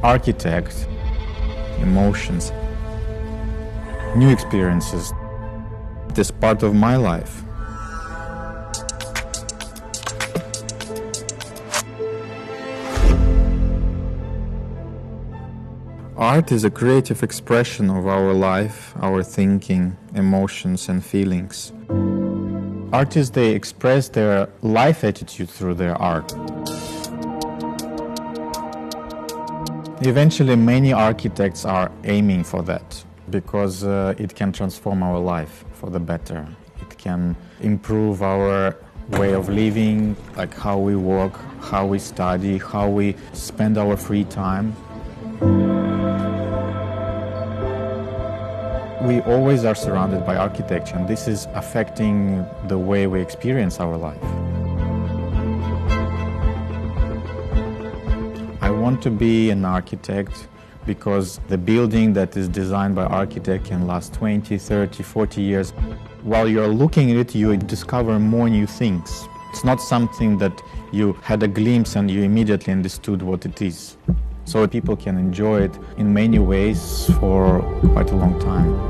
architect, emotions, new experiences. It is part of my life. Art is a creative expression of our life, our thinking, emotions and feelings. Artists, they express their life attitude through their art. Eventually, many architects are aiming for that because it can transform our life for the better. It can improve our way of living, like how we work, how we study, how we spend our free time. We always are surrounded by architecture, and this is affecting the way we experience our life. I want to be an architect because the building that is designed by architect can last 20, 30, 40 years. While you're looking at it, you discover more new things. It's not something that you had a glimpse and you immediately understood what it is. So people can enjoy it in many ways for quite a long time.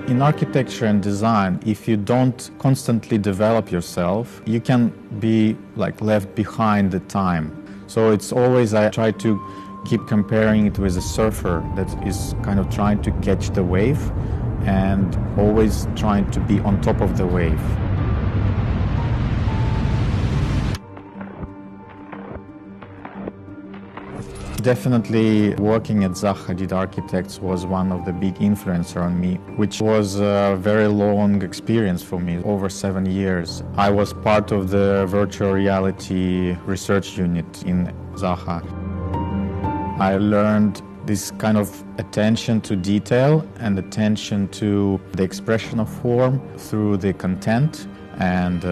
In architecture and design, if you don't constantly develop yourself, you can be left behind the time. So it's always, I try to keep comparing it with a surfer that is kind of trying to catch the wave and always trying to be on top of the wave. Definitely working at Zaha Hadid Architects was one of the big influencer on me, which was a very long experience for me, over 7 years. I was part of the virtual reality research unit in Zaha. I learned this kind of attention to detail and attention to the expression of form through the content and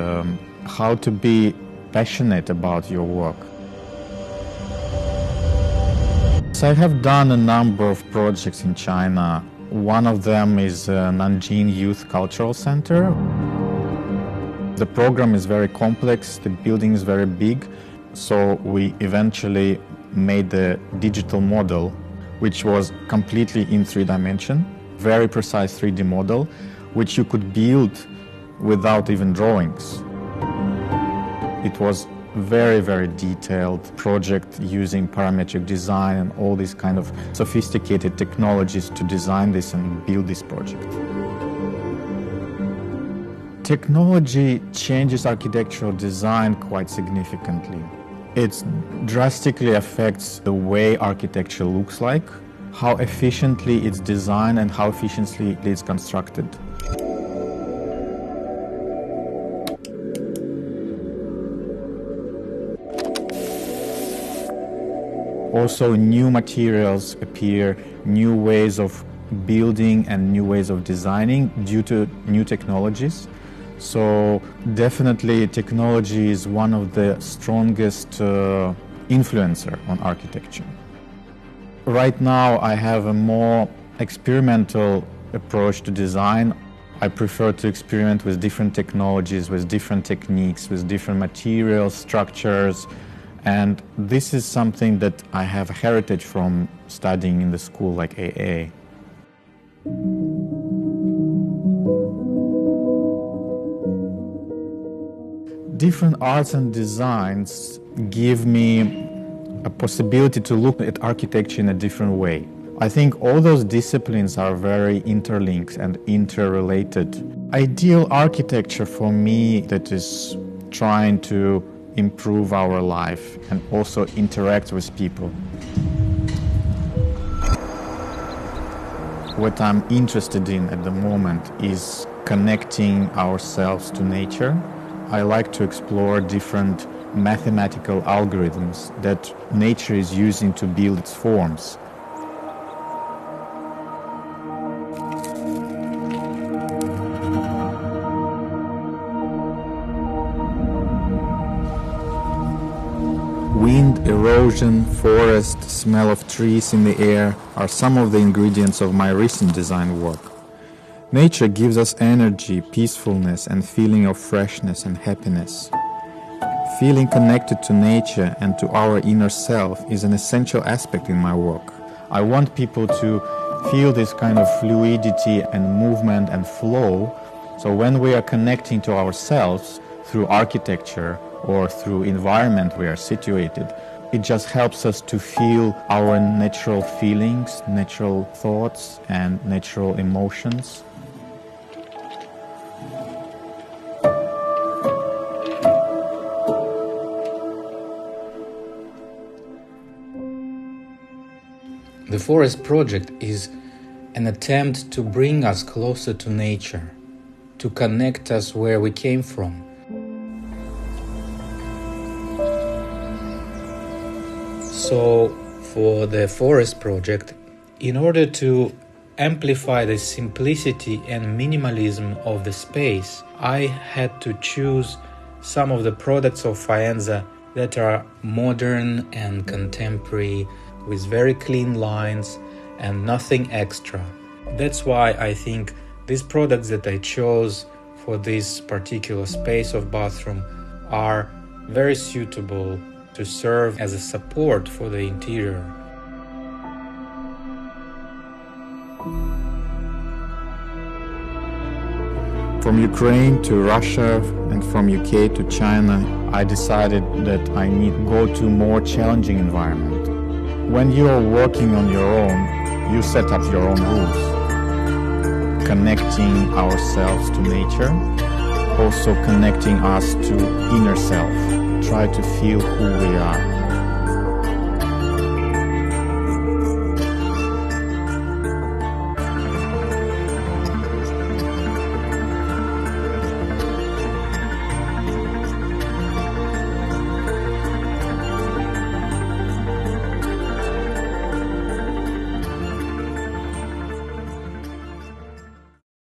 how to be passionate about your work. So I have done a number of projects in China. One of them is Nanjing Youth Cultural Center. The program is very complex, the building is very big, so we eventually made the digital model, which was completely in 3 dimension, very precise 3D model, which you could build without even drawings. It was very, very detailed project using parametric design and all these kind of sophisticated technologies to design this and build this project. Technology changes architectural design quite significantly. It drastically affects the way architecture looks like, how efficiently it's designed and how efficiently it's constructed. Also, new materials appear, new ways of building and new ways of designing due to new technologies. So definitely technology is one of the strongest influencer on architecture. Right now I have a more experimental approach to design. I prefer to experiment with different technologies, with different techniques, with different materials, structures. And this is something that I have a heritage from studying in the school like AA. Different arts and designs give me a possibility to look at architecture in a different way. I think all those disciplines are very interlinked and interrelated. Ideal architecture for me that is trying to improve our life and also interact with people. What I'm interested in at the moment is connecting ourselves to nature. I like to explore different mathematical algorithms that nature is using to build its forms. Wind, erosion, forest, smell of trees in the air are some of the ingredients of my recent design work. Nature gives us energy, peacefulness, and feeling of freshness and happiness. Feeling connected to nature and to our inner self is an essential aspect in my work. I want people to feel this kind of fluidity and movement and flow. So when we are connecting to ourselves through architecture or through environment we are situated, it just helps us to feel our natural feelings, natural thoughts, and natural emotions. The Forest Project is an attempt to bring us closer to nature, to connect us where we came from. So, for the Forest Project, in order to amplify the simplicity and minimalism of the space, I had to choose some of the products of Faenza that are modern and contemporary, with very clean lines and nothing extra. That's why I think these products that I chose for this particular space of bathroom are very suitable to serve as a support for the interior. From Ukraine to Russia and from UK to China, I decided that I need to go to more challenging environment. When you are working on your own, you set up your own rules, connecting ourselves to nature, also connecting us to inner self, try to feel who we are.